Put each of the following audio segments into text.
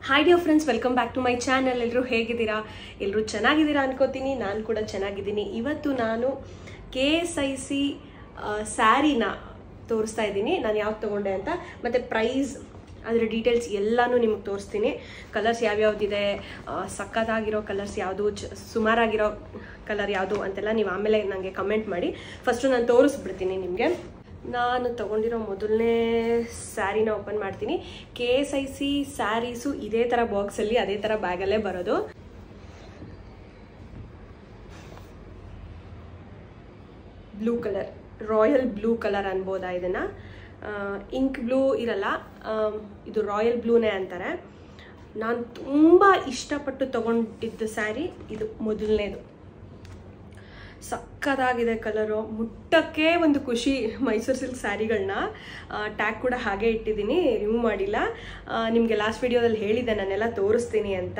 Hi dear friends, welcome back to my channel. ಎಲ್ಲರೂ ಹೇಗಿದ್ದೀರಾ? ಎಲ್ಲರೂ ಚೆನ್ನಾಗಿದ್ದೀರಾ ಅನ್ಕೋತೀನಿ. ನಾನು ಕೂಡ ಚೆನ್ನಾಗಿದ್ದೀನಿ. ಇವತ್ತು ನಾನು KSIC ಸ್ಯಾರಿನ ತೋರಿಸ್ತಾ ಇದ್ದೀನಿ. ನಾನು ಯಾವ್ದು ತೊಗೊಂಡೆ ಅಂತ, ಮತ್ತು ಪ್ರೈಸ್, ಅದರ ಡೀಟೇಲ್ಸ್ ಎಲ್ಲನೂ ನಿಮಗೆ ತೋರಿಸ್ತೀನಿ. ಕಲರ್ಸ್ ಯಾವ್ಯಾವ್ದಿದೆ, ಸಕ್ಕತ್ತಾಗಿರೋ ಕಲರ್ಸ್ ಯಾವುದು, ಸುಮಾರಾಗಿರೋ ಕಲರ್ ಯಾವುದು ಅಂತೆಲ್ಲ ನೀವು ಆಮೇಲೆ ನನಗೆ ಕಮೆಂಟ್ ಮಾಡಿ. ಫಸ್ಟು ನಾನು ತೋರಿಸ್ಬಿಡ್ತೀನಿ ನಿಮಗೆ. ನಾನು ತೊಗೊಂಡಿರೋ ಮೊದಲನೇ ಸ್ಯಾರಿನ ಓಪನ್ ಮಾಡ್ತೀನಿ. KSIC ಸ್ಯಾರೀಸು ಇದೇ ಥರ ಬಾಕ್ಸಲ್ಲಿ, ಅದೇ ಥರ ಬ್ಯಾಗಲ್ಲೇ ಬರೋದು. Blue colour, royal blue colour ಅನ್ಬೋದಾ ಇದನ್ನು? ಇಂಕ್ ಬ್ಲೂ ಇರಲ್ಲ, ಇದು ರಾಯಲ್ ಬ್ಲೂನೇ ಅಂತಾರೆ. ನಾನು ತುಂಬ ಇಷ್ಟಪಟ್ಟು ತೊಗೊಂಡಿದ್ದ ಸ್ಯಾರಿ ಇದು ಮೊದಲನೇದು. ಸಕ್ಕತ್ತಾಗಿದೆ ಕಲರು, ಮುಟ್ಟಕ್ಕೆ ಒಂದು ಖುಷಿ. ಮೈಸೂರು ಸಿಲ್ಕ್ ಸ್ಯಾರಿಗಳನ್ನ ಟ್ಯಾಗ್ ಕೂಡ ಹಾಗೆ ಇಟ್ಟಿದ್ದೀನಿ, ರಿಮೂವ್ ಮಾಡಿಲ್ಲ. ನಿಮಗೆ ಲಾಸ್ಟ್ ವಿಡಿಯೋದಲ್ಲಿ ಹೇಳಿದ್ದೆ ನಾನೆಲ್ಲ ತೋರಿಸ್ತೀನಿ ಅಂತ,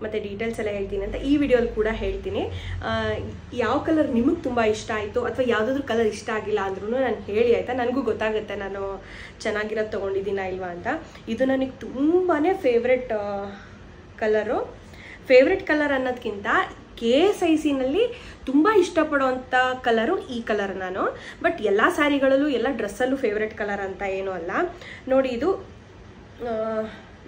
ಮತ್ತು ಡೀಟೇಲ್ಸ್ ಎಲ್ಲ ಹೇಳ್ತೀನಿ ಅಂತ. ಈ ವಿಡಿಯೋಲ್ಲಿ ಕೂಡ ಹೇಳ್ತೀನಿ. ಯಾವ ಕಲರ್ ನಿಮಗೆ ತುಂಬ ಇಷ್ಟ ಆಯಿತು, ಅಥವಾ ಯಾವುದಾದ್ರೂ ಕಲರ್ ಇಷ್ಟ ಆಗಿಲ್ಲ ಅಂದ್ರೂ ನಾನು ಹೇಳಿ, ಆಯಿತಾ? ನನಗೂ ಗೊತ್ತಾಗುತ್ತೆ ನಾನು ಚೆನ್ನಾಗಿರೋದು ತೊಗೊಂಡಿದ್ದೀನ ಇಲ್ವಾ ಅಂತ. ಇದು ನನಗೆ ತುಂಬಾ ಫೇವ್ರೆಟ್ ಕಲರು. ಫೇವ್ರೆಟ್ ಕಲರ್ ಅನ್ನೋದಕ್ಕಿಂತ KSICನಲ್ಲಿ ತುಂಬ ಇಷ್ಟಪಡೋವಂಥ ಕಲರು ಈ ಕಲರ್ ನಾನು. ಬಟ್ ಎಲ್ಲ ಸ್ಯಾರಿಗಳಲ್ಲೂ, ಎಲ್ಲ ಡ್ರೆಸ್ಸಲ್ಲೂ ಫೇವ್ರೆಟ್ ಕಲರ್ ಅಂತ ಏನೂ ಅಲ್ಲ. ನೋಡಿ, ಇದು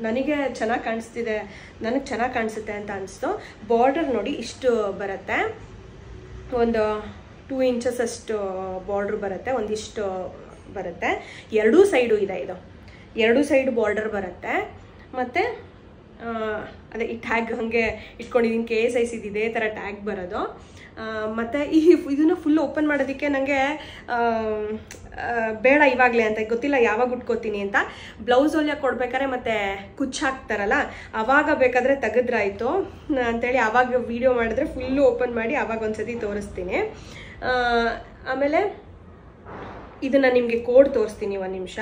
ನನಗೆ ಚೆನ್ನಾಗಿ ಕಾಣಿಸ್ತಿದೆ, ನನಗೆ ಚೆನ್ನಾಗಿ ಕಾಣಿಸುತ್ತೆ ಅಂತ ಅನಿಸ್ತು. ಬಾರ್ಡರ್ ನೋಡಿ ಇಷ್ಟು ಬರುತ್ತೆ, ಒಂದು 2 ಇಂಚಸ್ ಅಷ್ಟು ಬಾರ್ಡ್ರ್ ಬರುತ್ತೆ, ಒಂದಿಷ್ಟು ಬರುತ್ತೆ. ಎರಡೂ ಸೈಡು ಇದೆ, ಇದು ಎರಡೂ ಸೈಡು ಬಾರ್ಡರ್ ಬರುತ್ತೆ. ಮತ್ತು ಅದೇ ಈ ಟ್ಯಾಗ್ ಹಾಗೆ ಇಟ್ಕೊಂಡಿದ್ದೀನಿ, KSIC ಇದೇ ಥರ ಟ್ಯಾಗ್ ಬರೋದು. ಮತ್ತು ಇದನ್ನು ಫುಲ್ ಓಪನ್ ಮಾಡೋದಕ್ಕೆ ನನಗೆ ಬೇಡ ಇವಾಗಲೇ ಅಂತ, ಗೊತ್ತಿಲ್ಲ ಯಾವಾಗ ಉಟ್ಕೋತೀನಿ ಅಂತ. ಬ್ಲೌಸ್ ಹೊಲಿಯೋಕೆ ಕೊಡ್ಬೇಕಾದ್ರೆ ಮತ್ತು ಕುಚ್ಚು ಹಾಕ್ತಾರಲ್ಲ, ಆವಾಗ ಬೇಕಾದರೆ ತೆಗೆದ್ರಾಯ್ತು ಅಂಥೇಳಿ ಆವಾಗ ವಿಡಿಯೋ ಮಾಡಿದ್ರೆ ಫುಲ್ಲು ಓಪನ್ ಮಾಡಿ ಆವಾಗ ಒಂದ್ಸತಿ ತೋರಿಸ್ತೀನಿ. ಆಮೇಲೆ ಇದನ್ನು ನಿಮಗೆ ಕೋಡ್ ತೋರಿಸ್ತೀನಿ, ಒಂದು ನಿಮಿಷ.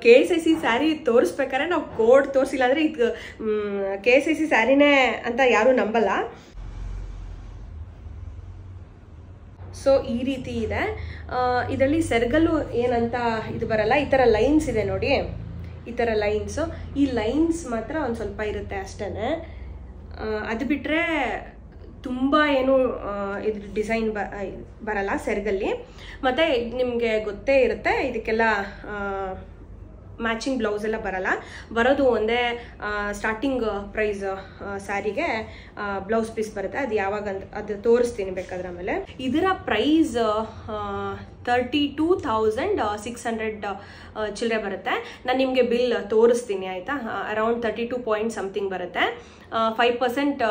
KSIC ಸ್ಯಾರಿ ತೋರಿಸ್ಬೇಕಾದ್ರೆ ನಾವು ಕೋಡ್ ತೋರಿಸಿಲ್ಲ ಅಂದರೆ ಇದು KSIC ಸ್ಯಾರಿನೇ ಅಂತ ಯಾರೂ ನಂಬಲ್ಲ. ಸೊ ಈ ರೀತಿ ಇದೆ. ಇದರಲ್ಲಿ ಸೆರಗಲ್ಲು ಏನಂತ ಇದು ಬರಲ್ಲ, ಈ ಥರ ಲೈನ್ಸ್ ಇದೆ ನೋಡಿ, ಈ ಥರ ಲೈನ್ಸು. ಈ ಲೈನ್ಸ್ ಮಾತ್ರ ಒಂದು ಸ್ವಲ್ಪ ಇರುತ್ತೆ ಅಷ್ಟೇ. ಅದು ಬಿಟ್ಟರೆ ತುಂಬ ಏನು ಇದ್ರ ಡಿಸೈನ್ ಬರಲ್ಲ ಸೆರಗಲ್ಲಿ. ಮತ್ತು ನಿಮಗೆ ಗೊತ್ತೇ ಇರುತ್ತೆ, ಇದಕ್ಕೆಲ್ಲ ಮ್ಯಾಚಿಂಗ್ ಬ್ಲೌಸ್ ಎಲ್ಲ ಬರಲ್ಲ. ಬರೋದು ಒಂದೇ ಸ್ಟಾರ್ಟಿಂಗ್ ಪ್ರೈಸ್ ಸ್ಯಾರಿಗೆ ಬ್ಲೌಸ್ ಪೀಸ್ ಬರುತ್ತೆ. ಅದು ಯಾವಾಗ ಅಂತ ಅದು ತೋರಿಸ್ತೀನಿ ಬೇಕಾದ್ರೆ ಆಮೇಲೆ. ಇದರ ಪ್ರೈಸ್ 32,600 ಚಿಲ್ಲರೆ ಬರುತ್ತೆ. ನಾನು ನಿಮಗೆ ಬಿಲ್ ತೋರಿಸ್ತೀನಿ, ಆಯಿತಾ? ಅರೌಂಡ್ 32 ಪಾಯಿಂಟ್ ಸಮಥಿಂಗ್ ಬರುತ್ತೆ. 5%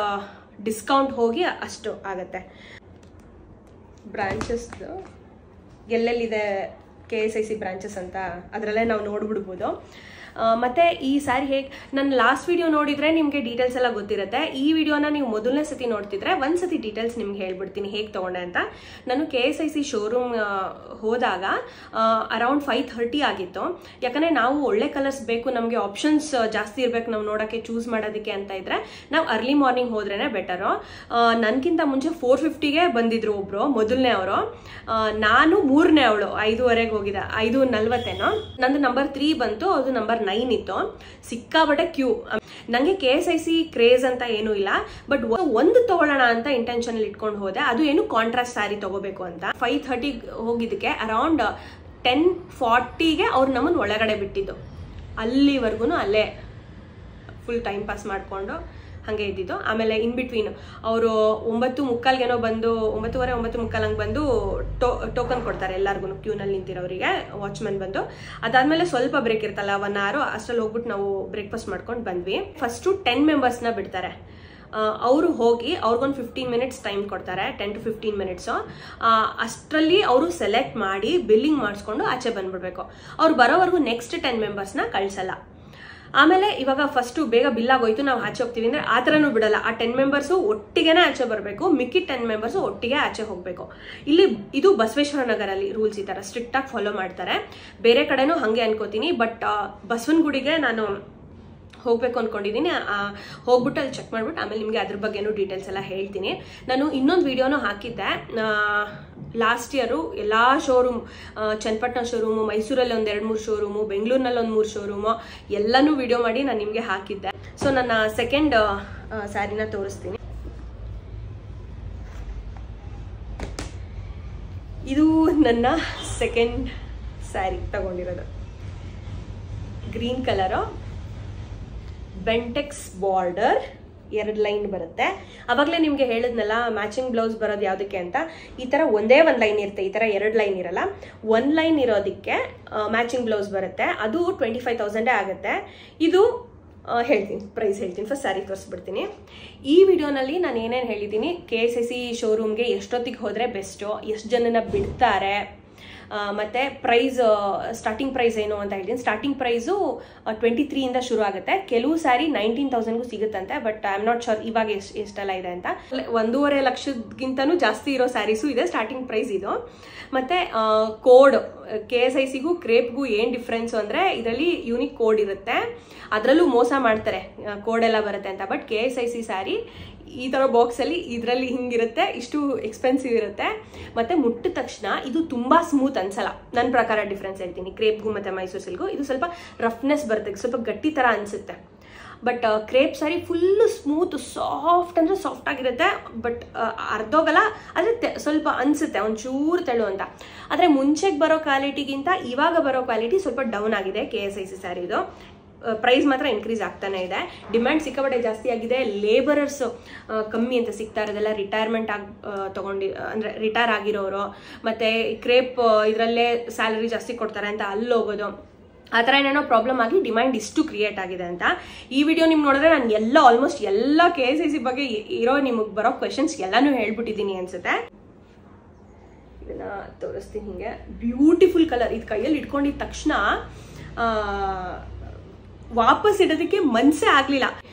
ಡಿಸ್ಕೌಂಟ್ ಹೋಗಿ ಅಷ್ಟು ಆಗುತ್ತೆ. ಬ್ರಾಂಚಸ್ ಎಲ್ಲೆಲ್ಲಿದೆ KSIC ಬ್ರಾಂಚಸ್ ಅಂತ ಅದರಲ್ಲೇ ನಾವು ನೋಡ್ಬಿಡ್ಬೋದು. ಮತ್ತು ಈ ಸ್ಯಾರಿ ಹೇಗೆ, ನನ್ನ ಲಾಸ್ಟ್ ವಿಡಿಯೋ ನೋಡಿದರೆ ನಿಮಗೆ ಡೀಟೇಲ್ಸ್ ಎಲ್ಲ ಗೊತ್ತಿರುತ್ತೆ. ಈ ವಿಡಿಯೋನ ನೀವು ಮೊದಲನೇ ಸತಿ ನೋಡ್ತಿದ್ರೆ ಒಂದು ಸತಿ ಡೀಟೇಲ್ಸ್ ನಿಮ್ಗೆ ಹೇಳ್ಬಿಡ್ತೀನಿ ಹೇಗೆ ತೊಗೊಂಡೆ ಅಂತ. ನಾನು KSIC ಶೋರೂಮ್ ಹೋದಾಗ ಅರೌಂಡ್ 5:30 ಆಗಿತ್ತು. ಯಾಕಂದರೆ ನಾವು ಒಳ್ಳೆ ಕಲರ್ಸ್ ಬೇಕು, ನಮಗೆ ಆಪ್ಷನ್ಸ್ ಜಾಸ್ತಿ ಇರಬೇಕು ನಾವು ನೋಡೋಕ್ಕೆ, ಚೂಸ್ ಮಾಡೋದಕ್ಕೆ ಅಂತ ಇದ್ದರೆ ನಾವು ಅರ್ಲಿ ಮಾರ್ನಿಂಗ್ ಹೋದ್ರೇ ಬೆಟರು. ನನಗಿಂತ ಮುಂಚೆ 4:50ಗೆ ಬಂದಿದ್ರು ಒಬ್ಬರು, ಮೊದಲನೇ ಅವರು. ನಾನು 3ನೇ ಅವಳು, 5:15 ಹೋಗಿದ್ದೆ, 5:40 ನಂದು ನಂಬರ್ 3 ಬಂತು, ಅದು ನಂಬರ್ 9 ಇತ್ತು. ಸಿಕ್ಕಾಬಟ್ಟೆ ಕ್ಯೂ. ನನಗೆ KSIC ಕ್ರೇಜ್ ಅಂತ ಏನೂ ಇಲ್ಲ, ಬಟ್ ಒಂದು ತಗೊಳ್ಳೋಣ ಅಂತ ಇಂಟೆನ್ಷನಲ್ಲಿ ಇಟ್ಕೊಂಡು ಹೋದೆ. ಅದು ಏನು ಕಾಂಟ್ರಾಸ್ಟ್ ಸ್ಯಾರಿ ತಗೋಬೇಕು ಅಂತ. 5:30 ಹೋಗಿದ್ದಕ್ಕೆ ಅರೌಂಡ್ 10:40ಗೆ ಅವ್ರು ನಮ್ಮನ್ನು ಒಳಗಡೆ ಬಿಟ್ಟಿದ್ದು. ಅಲ್ಲಿವರೆಗೂ ಅಲ್ಲೇ ಫುಲ್ ಟೈಮ್ ಪಾಸ್ ಮಾಡಿಕೊಂಡು ಹಾಗೆ ಇದ್ದಿದ್ದು. ಆಮೇಲೆ ಇನ್ ಬಿಟ್ವೀನ್ ಅವರು 9:45 ಬಂದು, 9:30, 9:45 ಹಂಗೆ ಬಂದು ಟೋಕನ್ ಕೊಡ್ತಾರೆ ಎಲ್ಲರಿಗೂ, ಕ್ಯೂನಲ್ಲಿ ನಿಂತಿರೋರಿಗೆ ವಾಚ್ಮನ್ ಬಂದು. ಅದಾದಮೇಲೆ ಸ್ವಲ್ಪ ಬ್ರೇಕ್ ಇರ್ತಲ್ಲ, 1 hour, ಅಷ್ಟರಲ್ಲಿ ಹೋಗ್ಬಿಟ್ಟು ನಾವು ಬ್ರೇಕ್ಫಾಸ್ಟ್ ಮಾಡ್ಕೊಂಡು ಬಂದ್ವಿ. ಫಸ್ಟು 10 ಮೆಂಬರ್ಸ್ನ ಬಿಡ್ತಾರೆ. ಅವರು ಹೋಗಿ ಅವ್ರಿಗೊಂದು 15 minutes ಟೈಮ್ ಕೊಡ್ತಾರೆ, 10 to 15 minutes. ಅಷ್ಟರಲ್ಲಿ ಅವರು ಸೆಲೆಕ್ಟ್ ಮಾಡಿ ಬಿಲ್ಲಿಂಗ್ ಮಾಡಿಸ್ಕೊಂಡು ಆಚೆ ಬಂದ್ಬಿಡ್ಬೇಕು. ಅವ್ರು ಬರೋವರೆಗೂ ನೆಕ್ಸ್ಟ್ 10 ಮೆಂಬರ್ಸ್ನ ಕಳಿಸಲ್ಲ. ಆಮೇಲೆ ಇವಾಗ ಫಸ್ಟು ಬೇಗ ಬಿಲ್ಲಾಗೋಯ್ತು, ನಾವು ಆಚೆ ಹೋಗ್ತೀವಿ ಅಂದರೆ ಆ ಥರನೂ ಬಿಡಲ್ಲ. ಆ 10 ಮೆಂಬರ್ಸು ಒಟ್ಟಿಗೆನೇ ಆಚೆ ಬರಬೇಕು, ಮಿಕ್ಕಿ 10 ಮೆಂಬರ್ಸು ಒಟ್ಟಿಗೆ ಆಚೆ ಹೋಗಬೇಕು. ಇಲ್ಲಿ ಇದು ಬಸವೇಶ್ವರ ನಗರಲ್ಲಿ ರೂಲ್ಸ್ ಈ ಥರ ಸ್ಟ್ರಿಕ್ಟಾಗಿ ಫಾಲೋ ಮಾಡ್ತಾರೆ. ಬೇರೆ ಕಡೆನೂ ಹಾಗೆ ಅನ್ಕೋತೀನಿ, ಬಟ್ ಬಸವನಗುಡಿಗೆ ನಾನು ಹೋಗಬೇಕು ಅಂದ್ಕೊಂಡಿದ್ದೀನಿ. ಹೋಗ್ಬಿಟ್ಟು ಅಲ್ಲಿ ಚೆಕ್ ಮಾಡಿಬಿಟ್ಟು ಆಮೇಲೆ ನಿಮಗೆ ಅದ್ರ ಬಗ್ಗೆನೂ ಡೀಟೇಲ್ಸ್ ಎಲ್ಲ ಹೇಳ್ತೀನಿ. ನಾನು ಇನ್ನೊಂದು ವಿಡಿಯೋನೂ ಹಾಕಿದ್ದೆ, ಲಾಸ್ಟ್ ಇಯರು ಎಲ್ಲ ಶೋರೂಮ್, ಚನ್ನಪಟ್ಟಣ ಶೋರೂಮು, ಮೈಸೂರಲ್ಲಿ ಒಂದು 2-3 ಶೋರೂಮು, ಬೆಂಗಳೂರಿನಲ್ಲಿ ಒಂದು 3 ಶೋರೂಮು ಎಲ್ಲನೂ ವಿಡಿಯೋ ಮಾಡಿ ನಾನು ನಿಮಗೆ ಹಾಕಿದ್ದೆ. ಸೊ ನನ್ನ ಸೆಕೆಂಡ್ ಸ್ಯಾರಿನ ತೋರಿಸ್ತೀನಿ. ಇದು ನನ್ನ ಸೆಕೆಂಡ್ ಸ್ಯಾರಿ ತಗೊಂಡಿರೋದು. Green colour, Bentex border, 2 line ಬರುತ್ತೆ. ಅವಾಗಲೇ ನಿಮಗೆ ಹೇಳಿದ್ನಲ್ಲ ಮ್ಯಾಚಿಂಗ್ ಬ್ಲೌಸ್ ಬರೋದು ಯಾವುದಕ್ಕೆ ಅಂತ. ಈ ಥರ ಒಂದೇ 1 ಲೈನ್ ಇರುತ್ತೆ, ಈ ಥರ 2 ಲೈನ್ ಇರಲ್ಲ. 1 ಲೈನ್ ಇರೋದಕ್ಕೆ ಮ್ಯಾಚಿಂಗ್ ಬ್ಲೌಸ್ ಬರುತ್ತೆ. ಅದು 25,000 ಆಗುತ್ತೆ. ಇದು ಹೇಳ್ತೀನಿ, ಪ್ರೈಸ್ ಹೇಳ್ತೀನಿ. ಫಸ್ಟ್ ಸ್ಯಾರಿ ತೋರಿಸ್ಬಿಡ್ತೀನಿ. ಈ ವಿಡಿಯೋನಲ್ಲಿ ನಾನು ಏನೇನು ಹೇಳಿದ್ದೀನಿ, KSIC ಶೋರೂಮ್ಗೆ ಎಷ್ಟೊತ್ತಿಗೆ ಹೋದರೆ ಬೆಸ್ಟು, ಎಷ್ಟು ಜನನ ಬಿಡ್ತಾರೆ, ಮತ್ತು ಪ್ರೈಸ್, ಸ್ಟಾರ್ಟಿಂಗ್ ಪ್ರೈಸ್ ಏನು ಅಂತ ಹೇಳ್ತೀನಿ. ಸ್ಟಾರ್ಟಿಂಗ್ ಪ್ರೈಸು 23ಇಂದ ಶುರು ಆಗುತ್ತೆ. ಕೆಲವು ಸ್ಯಾರಿ 19,000ಗೂ ಸಿಗುತ್ತಂತೆ, but I am not sure ಇವಾಗ ಎಷ್ಟೆಲ್ಲ ಇದೆ ಅಂತ. 1.5 ಲಕ್ಷಕ್ಕಿಂತನೂ ಜಾಸ್ತಿ ಇರೋ ಸ್ಯಾರೀಸು ಇದೆ. ಸ್ಟಾರ್ಟಿಂಗ್ ಪ್ರೈಸ್ ಇದು. ಮತ್ತು ಕೋಡ್, KSICಗೂ ಕ್ರೇಪ್ಗೂ ಏನು ಡಿಫ್ರೆನ್ಸು ಅಂದರೆ ಇದರಲ್ಲಿ ಯೂನಿಕ್ ಕೋಡ್ ಇರುತ್ತೆ, ಅದರಲ್ಲೂ ಮೋಸ ಮಾಡ್ತಾರೆ ಕೋಡ್ ಎಲ್ಲ ಬರುತ್ತೆ ಅಂತ. ಬಟ್ KSIC ಸ್ಯಾರಿ ಈ ಥರ ಬಾಕ್ಸಲ್ಲಿ ಇದರಲ್ಲಿ ಹಿಂಗಿರುತ್ತೆ, ಇಷ್ಟು ಎಕ್ಸ್ಪೆನ್ಸಿವ್ ಇರುತ್ತೆ. ಮತ್ತು ಮುಟ್ಟಿದ ತಕ್ಷಣ ಇದು ತುಂಬ ಸ್ಮೂತ್ ಅನ್ಸಲ್ಲ, ನನ್ನ ಪ್ರಕಾರ ಡಿಫ್ರೆನ್ಸ್ ಹೇಳ್ತೀನಿ. ಕ್ರೇಪ್ಗೂ ಮತ್ತು ಮೈಸೂರು ಸಿಲ್ಗೂ ಇದು ಸ್ವಲ್ಪ ರಫ್ನೆಸ್ ಬರುತ್ತೆ, ಸ್ವಲ್ಪ ಗಟ್ಟಿ ಥರ ಅನಿಸುತ್ತೆ. But crepe sari full smooth, soft ಅಂದರೆ ಸಾಫ್ಟ್ ಆಗಿರುತ್ತೆ. ಬಟ್ ಅರ್ಧೋಗಲ್ಲ, ಆದರೆ ಸ್ವಲ್ಪ ಅನಿಸುತ್ತೆ ಒಂಚೂರು ತೆಳು ಅಂತ. ಆದರೆ ಮುಂಚೆಗೆ ಬರೋ ಕ್ವಾಲಿಟಿಗಿಂತ ಇವಾಗ ಬರೋ ಕ್ವಾಲಿಟಿ ಸ್ವಲ್ಪ ಡೌನ್ ಆಗಿದೆ KSIC ಸ್ಯಾರಿದು. ಪ್ರೈಸ್ ಮಾತ್ರ ಇನ್ಕ್ರೀಸ್ ಆಗ್ತಾನೆ ಇದೆ. ಡಿಮ್ಯಾಂಡ್ ಸಿಕ್ಕಾಪಟ್ಟೆ ಜಾಸ್ತಿ ಆಗಿದೆ. ಲೇಬರರ್ಸ್ ಕಮ್ಮಿ ಅಂತ ಸಿಗ್ತಾ ಇರೋದೆಲ್ಲ ರಿಟೈರ್ಮೆಂಟ್ ಅಂದರೆ ರಿಟೈರ್ ಆಗಿರೋರು, ಮತ್ತು ಕ್ರೇಪ್ ಇದರಲ್ಲೇ ಸ್ಯಾಲರಿ ಜಾಸ್ತಿ ಕೊಡ್ತಾರೆ ಅಂತ ಅಲ್ಲಿ ಹೋಗೋದು, ಆ ಥರ ಏನೇನೋ ಪ್ರಾಬ್ಲಮ್ ಆಗಿ ಡಿಮ್ಯಾಂಡ್ ಇಷ್ಟು ಕ್ರಿಯೇಟ್ ಆಗಿದೆ ಅಂತ. ಈ ವಿಡಿಯೋ ನಿಮ್ಗೆ ನೋಡಿದ್ರೆ ನಾನು ಆಲ್ಮೋಸ್ಟ್ ಎಲ್ಲ KSIC ಬಗ್ಗೆ ಇರೋ ನಿಮಗೆ ಬರೋ ಕ್ವೆಶನ್ಸ್ ಎಲ್ಲನೂ ಹೇಳ್ಬಿಟ್ಟಿದ್ದೀನಿ ಅನ್ಸುತ್ತೆ. ಇದನ್ನ ತೋರಿಸ್ತೀನಿ. ಹಿಂಗೆ ಬ್ಯೂಟಿಫುಲ್ ಕಲರ್, ಇದು ಕೈಯಲ್ಲಿ ಇಟ್ಕೊಂಡಿದ ತಕ್ಷಣ ವಾಪಸ್ ಇಡೋದಕ್ಕೆ ಮನಸ್ಸೇ ಆಗಲಿಲ್ಲ.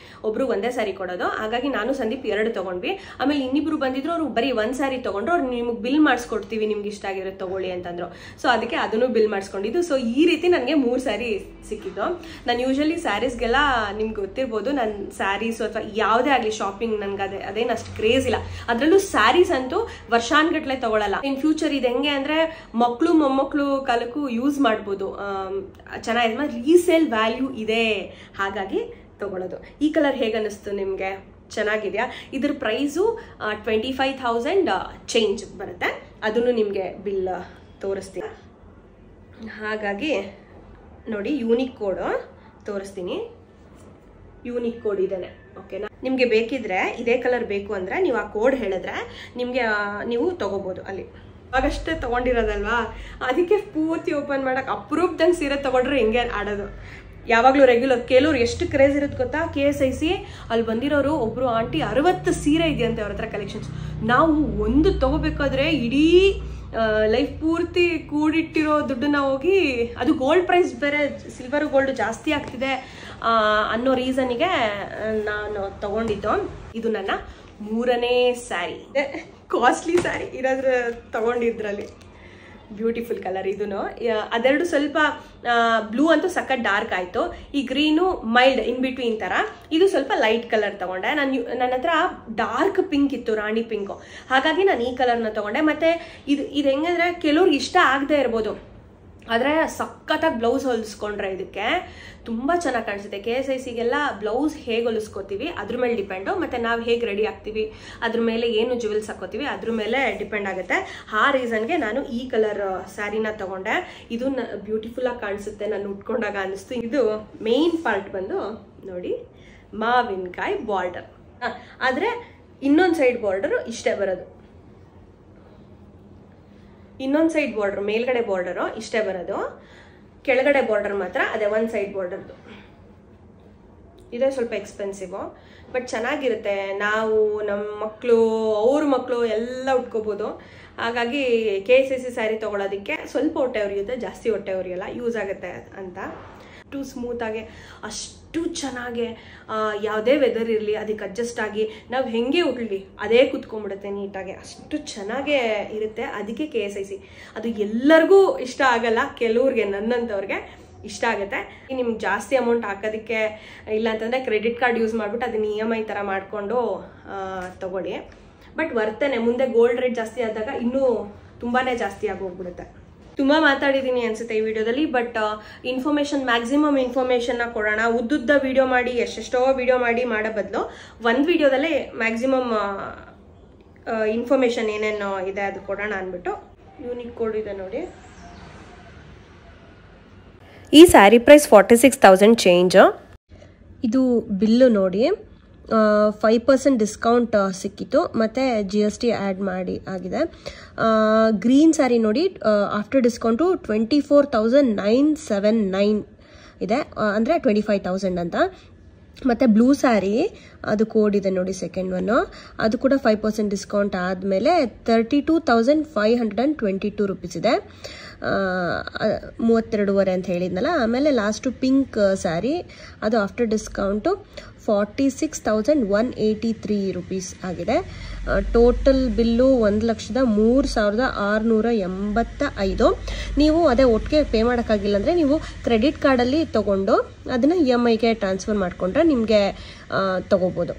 ಒಬ್ರು ಒಂದೇ ಸ್ಯಾರಿ ಕೊಡೋದು, ಹಾಗಾಗಿ ನಾನು ಸಂದೀಪ್ 2 ತೊಗೊಂಡ್ವಿ. ಆಮೇಲೆ ಇನ್ನಿಬ್ರು ಬಂದಿದ್ರು, ಅವ್ರು ಬರೀ 1 ಸ್ಯಾರಿ ತೊಗೊಂಡ್ರು. ಅವ್ರು ನಿಮಗೆ ಬಿಲ್ ಮಾಡಿಸ್ಕೊಡ್ತೀವಿ, ನಿಮ್ಗೆ ಇಷ್ಟ ಆಗಿರೋದು ತೊಗೊಳ್ಳಿ ಅಂತಂದ್ರು. ಸೊ ಅದಕ್ಕೆ ಅದನ್ನು ಬಿಲ್ ಮಾಡಿಸ್ಕೊಂಡಿದ್ದು. ಸೊ ಈ ರೀತಿ ನನಗೆ 3 ಸ್ಯಾರಿ ಸಿಕ್ಕಿದ್ದು. ನಾನು ಯೂಶಲಿ ಸ್ಯಾರೀಸ್ಗೆಲ್ಲ ನಿಮ್ಗೆ ಗೊತ್ತಿರ್ಬೋದು, ನಾನು ಸ್ಯಾರೀಸ್ ಅಥವಾ ಯಾವುದೇ ಆಗಲಿ ಶಾಪಿಂಗ್ ನನಗೆ ಅದೇನು ಅಷ್ಟು ಕ್ರೇಜ್ ಇಲ್ಲ. ಅದರಲ್ಲೂ ಸ್ಯಾರೀಸ್ ಅಂತೂ ವರ್ಷಾನ್ಗಟ್ಲೆ ತೊಗೊಳಲ್ಲ. ಇನ್ ಫ್ಯೂಚರ್ ಇದು ಹೆಂಗೆ ಅಂದರೆ ಮಕ್ಕಳು ಮೊಮ್ಮಕ್ಕಳು ಕಾಲಕ್ಕೂ ಯೂಸ್ ಮಾಡ್ಬೋದು, ಚೆನ್ನಾಗಿದೆ, ರೀಸೇಲ್ ವ್ಯಾಲ್ಯೂ ಇದೆ, ಹಾಗಾಗಿ ತಗೊಳ್ಳೋದು. ಈ ಕಲರ್ ಹೇಗೆ ಅನ್ನಿಸ್ತು ನಿಮಗೆ? ಚೆನ್ನಾಗಿದೆಯಾ? ಇದ್ರ ಪ್ರೈಸು 25,000 ಚೇಂಜ್ ಬರುತ್ತೆ. ಅದನ್ನು ನಿಮಗೆ ಬಿಲ್ ತೋರಿಸ್ತೀನಿ. ಹಾಗಾಗಿ ನೋಡಿ, ಯೂನಿಕ್ ಕೋಡ್ ತೋರಿಸ್ತೀನಿ. ಯೂನಿಕ್ ಕೋಡ್ ಇದೇನೆ, ಓಕೆನಾ? ನಿಮಗೆ ಬೇಕಿದ್ರೆ ಇದೇ ಕಲರ್ ಬೇಕು ಅಂದರೆ ನೀವು ಆ ಕೋಡ್ ಹೇಳಿದ್ರೆ ನಿಮಗೆ ನೀವು ತೊಗೋಬೋದು. ಅಲ್ಲಿ ಅವಾಗಷ್ಟೇ ತೊಗೊಂಡಿರೋದಲ್ವಾ, ಅದಕ್ಕೆ ಪೂರ್ತಿ ಓಪನ್ ಮಾಡೋಕೆ ಅಪ್ರೂಪ್ದಂಗೆ ಸೀರೆ ತೊಗೊಂಡ್ರೆ ಹಿಂಗೆ ಆಡೋದು. ಯಾವಾಗಲೂ ರೆಗ್ಯುಲರ್ ಕೆಲವ್ರು ಎಷ್ಟು ಕ್ರೇಜ್ ಇರುತ್ತೆ ಗೊತ್ತಾ, KSIC ಅಲ್ಲಿ ಬಂದಿರೋರು ಒಬ್ಬರು ಆಂಟಿ 60 ಸೀರೆ ಇದೆಯಂತೆ ಅವ್ರ ಹತ್ರ ಕಲೆಕ್ಷನ್ಸ್. ನಾವು ಒಂದು ತೊಗೋಬೇಕಾದ್ರೆ ಇಡೀ ಲೈಫ್ ಪೂರ್ತಿ ಕೂಡಿಟ್ಟಿರೋ ದುಡ್ಡನ್ನ ಹೋಗಿ, ಅದು ಗೋಲ್ಡ್ ಪ್ರೈಸ್ ಬೇರೆ, ಸಿಲ್ವರ್ ಗೋಲ್ಡ್ ಜಾಸ್ತಿ ಆಗ್ತಿದೆ ಅನ್ನೋ ರೀಸನ್ನಿಗೆ ನಾನು ತಗೊಂಡಿದ್ದು. ಇದು ನನ್ನ 3ನೇ ಸ್ಯಾರಿ, ಕಾಸ್ಟ್ಲಿ ಸ್ಯಾರಿ ಇರೋದ್ರ ತಗೊಂಡಿದ್ರಲ್ಲಿ. ಬ್ಯೂಟಿಫುಲ್ ಕಲರ್ ಇದೂ. ಅದೆರಡು ಸ್ವಲ್ಪ ಬ್ಲೂ ಅಂತೂ ಸಖತ್ ಡಾರ್ಕ್ ಆಯಿತು. ಈ ಗ್ರೀನು ಮೈಲ್ಡ್ ಇನ್ ಬಿಟ್ವೀನ್ ಥರ. ಇದು ಸ್ವಲ್ಪ ಲೈಟ್ ಕಲರ್ ತೊಗೊಂಡೆ. ನನ್ನ ಹತ್ರ ಡಾರ್ಕ್ ಪಿಂಕ್ ಇತ್ತು, ರಾಣಿ ಪಿಂಕು, ಹಾಗಾಗಿ ನಾನು ಈ ಕಲರ್ನ ತೊಗೊಂಡೆ. ಮತ್ತು ಇದು ಹೆಂಗಂದರೆ ಕೆಲವ್ರಿಗೆ ಇಷ್ಟ ಆಗದೆ ಇರ್ಬೋದು, ಆದರೆ ಸಖತ್ತಾಗಿ ಬ್ಲೌಸ್ ಹೊಲಿಸ್ಕೊಂಡ್ರೆ ಇದಕ್ಕೆ ತುಂಬ ಚೆನ್ನಾಗಿ ಕಾಣಿಸುತ್ತೆ. KSICಗೆಲ್ಲ ಬ್ಲೌಸ್ ಹೇಗೆ ಹೊಲಿಸ್ಕೋತೀವಿ ಅದ್ರ ಮೇಲೆ ಡಿಪೆಂಡು, ಮತ್ತು ನಾವು ಹೇಗೆ ರೆಡಿ ಆಗ್ತೀವಿ ಅದ್ರ ಮೇಲೆ ಏನು ಜುವೆಲ್ಸ್ ಹಾಕೋತೀವಿ ಅದ್ರ ಮೇಲೆ ಡಿಪೆಂಡ್ ಆಗುತ್ತೆ. ಆ ರೀಸನ್ಗೆ ನಾನು ಈ ಕಲರ್ ಸ್ಯಾರಿನ ತೊಗೊಂಡೆ. ಇದು ಬ್ಯೂಟಿಫುಲ್ಲಾಗಿ ಕಾಣಿಸುತ್ತೆ, ನಾನು ಉಟ್ಕೊಂಡಾಗ ಅನ್ನಿಸ್ತು. ಇದು ಮೇನ್ ಪಾರ್ಟ್ ಬಂದು ನೋಡಿ, ಮಾವಿನಕಾಯಿ ಬಾರ್ಡರ್, ಆದರೆ ಇನ್ನೊಂದು ಸೈಡ್ ಬಾರ್ಡರು ಇಷ್ಟೇ ಬರೋದು. ಇನ್ನೊಂದು ಸೈಡ್ ಬಾರ್ಡರ್, ಮೇಲ್ಗಡೆ ಬಾರ್ಡರು ಇಷ್ಟೇ ಬರೋದು, ಕೆಳಗಡೆ ಬಾರ್ಡರ್ ಮಾತ್ರ ಅದೇ ಒಂದು ಸೈಡ್ ಬಾರ್ಡರ್ದು. ಇದೇ ಸ್ವಲ್ಪ ಎಕ್ಸ್ಪೆನ್ಸಿವು, ಬಟ್ ಚೆನ್ನಾಗಿರುತ್ತೆ. ನಾವು ನಮ್ಮ ಮಕ್ಕಳು, ಅವ್ರ ಮಕ್ಕಳು ಎಲ್ಲ ಉಟ್ಕೋಬೋದು. ಹಾಗಾಗಿ KSIC ಸ್ಯಾರಿ ತೊಗೊಳೋದಕ್ಕೆ ಸ್ವಲ್ಪ ಹೊಟ್ಟೆ ಉರಿಯುತ್ತೆ, ಜಾಸ್ತಿ ಹೊಟ್ಟೆ ಉರಿಯಲ್ಲ, ಯೂಸ್ ಆಗುತ್ತೆ ಅಂತ. ಅಷ್ಟು ಸ್ಮೂತಾಗೆ, ಅಷ್ಟು ಚೆನ್ನಾಗೆ, ಯಾವುದೇ ವೆದರ್ ಇರಲಿ ಅದಕ್ಕೆ ಅಡ್ಜಸ್ಟ್ ಆಗಿ ನಾವು ಹೆಂಗೆ ಉಟ್ಲಿ ಅದೇ ಕೂತ್ಕೊಂಡ್ಬಿಡುತ್ತೆ ನೀಟಾಗಿ, ಅಷ್ಟು ಚೆನ್ನಾಗೇ ಇರುತ್ತೆ. ಅದಕ್ಕೆ KSIC ಅದು ಎಲ್ಲರಿಗೂ ಇಷ್ಟ ಆಗಲ್ಲ, ಕೆಲವ್ರಿಗೆ ನನ್ನಂಥವ್ರಿಗೆ ಇಷ್ಟ ಆಗುತ್ತೆ. ನಿಮ್ಗೆ ಜಾಸ್ತಿ ಅಮೌಂಟ್ ಹಾಕೋದಕ್ಕೆ ಇಲ್ಲ ಅಂತಂದರೆ ಕ್ರೆಡಿಟ್ ಕಾರ್ಡ್ ಯೂಸ್ ಮಾಡಿಬಿಟ್ಟು ಅದನ್ನ EMI ಥರ ಮಾಡಿಕೊಂಡು ತೊಗೊಳ್ಳಿ. ಬಟ್ ವರ್ತನೆ ಮುಂದೆ ಗೋಲ್ಡ್ ರೇಟ್ ಜಾಸ್ತಿ ಆದಾಗ ಇನ್ನೂ ತುಂಬಾ ಜಾಸ್ತಿ ಆಗೋಗ್ಬಿಡುತ್ತೆ. ತುಂಬ ಮಾತಾಡಿದ್ದೀನಿ ಅನ್ಸುತ್ತೆ ಈ ವಿಡಿಯೋದಲ್ಲಿ. ಬಟ್ ಇನ್ಫಾರ್ಮೇಷನ್, ಮ್ಯಾಕ್ಸಿಮಮ್ ಇನ್ಫಾರ್ಮೇಷನ್ನ ಕೊಡೋಣ. ಉದ್ದುದ್ದ ವಿಡಿಯೋ ಮಾಡಿ ಎಷ್ಟೆಷ್ಟೋ ವಿಡಿಯೋ ಮಾಡೋ ಬದಲು ಒಂದು ವಿಡಿಯೋದಲ್ಲೇ ಮ್ಯಾಕ್ಸಿಮಮ್ ಇನ್ಫಾರ್ಮೇಷನ್ ಏನೇನು ಇದೆ ಅದು ಕೊಡೋಣ ಅಂದ್ಬಿಟ್ಟು ಯೂನಿಕ್ ಕೋಡ್ ಇದೆ ನೋಡಿ. ಈ ಸ್ಯಾರಿ ಪ್ರೈಸ್ 46,000 ಚೇಂಜ್. ಇದು ಬಿಲ್ಲು ನೋಡಿ, 5% ಡಿಸ್ಕೌಂಟ್ ಸಿಕ್ಕಿತ್ತು ಮತ್ತು GST ಆ್ಯಡ್ ಮಾಡಿ ಆಗಿದೆ. ಗ್ರೀನ್ ಸ್ಯಾರಿ ನೋಡಿ, ಆಫ್ಟರ್ ಡಿಸ್ಕೌಂಟು 24,979 ಇದೆ, ಅಂದರೆ 25,000 ಅಂತ. ಮತ್ತು ಬ್ಲೂ ಸ್ಯಾರಿ ಅದು ಕೋಡ್ ಇದೆ ನೋಡಿ, ಸೆಕೆಂಡ್ ಒನ್ನು, ಅದು ಕೂಡ 5% ಡಿಸ್ಕೌಂಟ್ ಆದಮೇಲೆ 32,522 ರೂಪೀಸ್ ಇದೆ, 32.5 ಅಂತ ಹೇಳಿದ್ನಲ್ಲ. ಆಮೇಲೆ ಲಾಸ್ಟು ಪಿಂಕ್ ಸ್ಯಾರಿ, ಅದು ಆಫ್ಟರ್ ಡಿಸ್ಕೌಂಟು 46,183 ರೂಪೀಸ್ ಆಗಿದೆ. Total bill 1,03,685. ನೀವು ಅದೇ ಒಟ್ಟಿಗೆ ಪೇ ಮಾಡೋಕ್ಕಾಗಿಲ್ಲ ಅಂದರೆ ನೀವು ಕ್ರೆಡಿಟ್ ಕಾರ್ಡಲ್ಲಿ ತೊಗೊಂಡು ಅದನ್ನು EMIಗೆ ಟ್ರಾನ್ಸ್ಫರ್ ಮಾಡಿಕೊಂಡ್ರೆ ನಿಮಗೆ ತೊಗೋಬೋದು.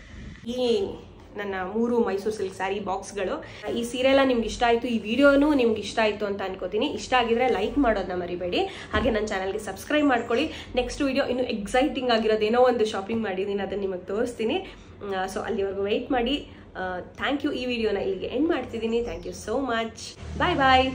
ಈ ನನ್ನ 3 ಮೈಸೂರು ಸಿಲ್ಕ್ ಸ್ಯಾರಿ ಬಾಕ್ಸ್ಗಳು. ಈ ಸೀರೆ ಎಲ್ಲ ನಿಮ್ಗೆ ಇಷ್ಟ ಆಯಿತು, ಈ ವಿಡಿಯೋನು ನಿಮ್ಗೆ ಇಷ್ಟ ಆಯಿತು ಅಂತ ಅನ್ಕೋತೀನಿ. ಇಷ್ಟ ಆಗಿದ್ರೆ ಲೈಕ್ ಮಾಡೋದನ್ನ ಮರಿಬೇಡಿ. ಹಾಗೆ ನನ್ನ ಚಾನಲ್ಗೆ ಸಬ್ಸ್ಕ್ರೈಬ್ ಮಾಡ್ಕೊಳ್ಳಿ. ನೆಕ್ಸ್ಟ್ ವಿಡಿಯೋ ಇನ್ನೂ ಎಕ್ಸೈಟಿಂಗ್ ಆಗಿರೋದೇನೋ ಒಂದು ಶಾಪಿಂಗ್ ಮಾಡಿದ್ದೀನಿ, ಅದನ್ನು ನಿಮಗೆ ತೋರಿಸ್ತೀನಿ. ಸೊ ಅಲ್ಲಿವರೆಗೂ ವೆಯ್ಟ್ ಮಾಡಿ. Thank you. ಈ ವಿಡಿಯೋನ ಇಲ್ಲಿಗೆ ಎಂಡ್ ಮಾಡ್ತಿದ್ದೀನಿ. Thank you so much. Bye bye.